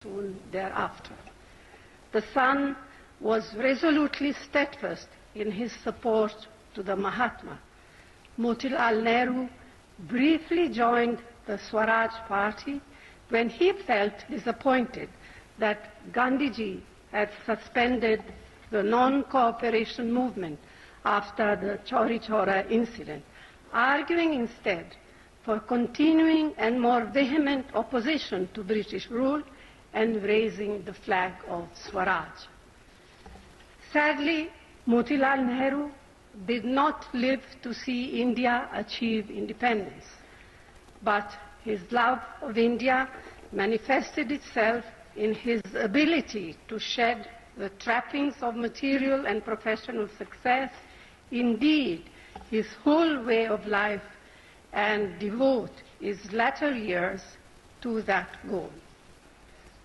soon thereafter. The son was resolutely steadfast in his support to the Mahatma. Motilal Nehru briefly joined the Swaraj Party when he felt disappointed that Gandhiji had suspended the non-cooperation movement after the Chauri Chaura incident, arguing instead for continuing and more vehement opposition to British rule and raising the flag of Swaraj. Sadly, Motilal Nehru did not live to see India achieve independence, but his love of India manifested itself in his ability to shed the trappings of material and professional success, indeed his whole way of life, and devote his latter years to that goal.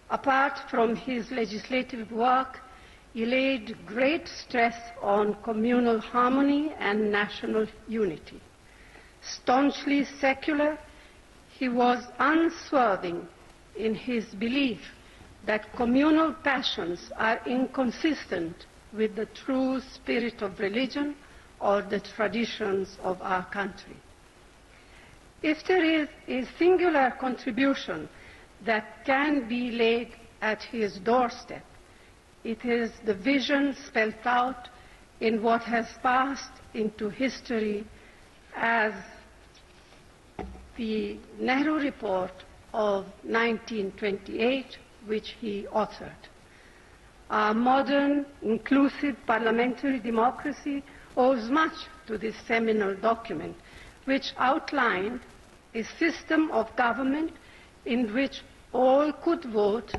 Apart from his legislative work, he laid great stress on communal harmony and national unity. Staunchly secular, he was unswerving in his belief that communal passions are inconsistent with the true spirit of religion or the traditions of our country. If there is a singular contribution that can be laid at his doorstep, it is the vision spelt out in what has passed into history as the Nehru Report of 1928, which he authored. Our modern, inclusive parliamentary democracy owes much to this seminal document, which outlined a system of government in which all could vote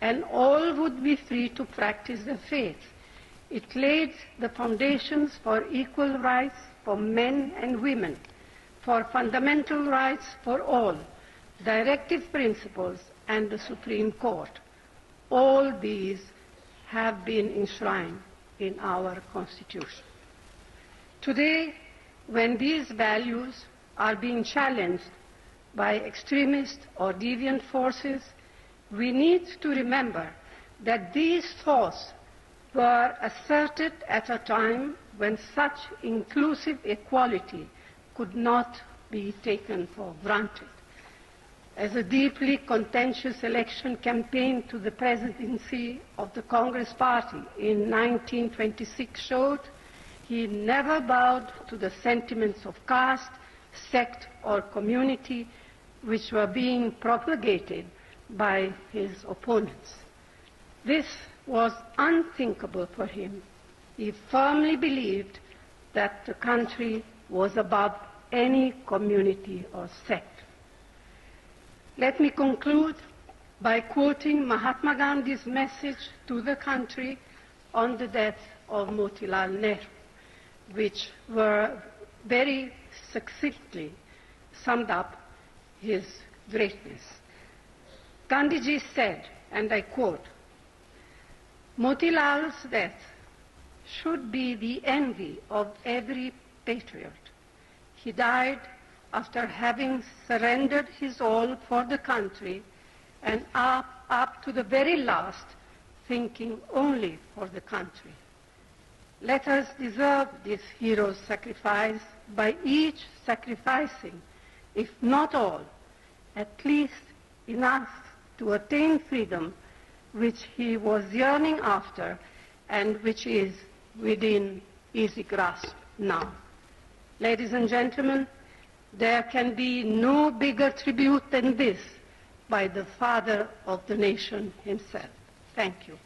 and all would be free to practice their faith. It laid the foundations for equal rights for men and women, for fundamental rights for all, directive principles, and the Supreme Court. All these have been enshrined in our Constitution. Today, when these values are being challenged by extremist or deviant forces, we need to remember that these thoughts were asserted at a time when such inclusive equality could not be taken for granted. As a deeply contentious election campaign to the presidency of the Congress Party in 1926 showed, he never bowed to the sentiments of caste, sect, or community which were being propagated by his opponents. This was unthinkable for him. He firmly believed that the country was above any community or sect. Let me conclude by quoting Mahatma Gandhi's message to the country on the death of Motilal Nehru, which were very succinctly summed up his greatness. Gandhiji said, and I quote, "Motilal's death should be the envy of every patriot. He died after having surrendered his all for the country and up to the very last, thinking only for the country. Let us deserve this hero's sacrifice by each sacrificing, if not all, at least enough to attain freedom which he was yearning after and which is within easy grasp now." Ladies and gentlemen, there can be no bigger tribute than this by the father of the nation himself. Thank you.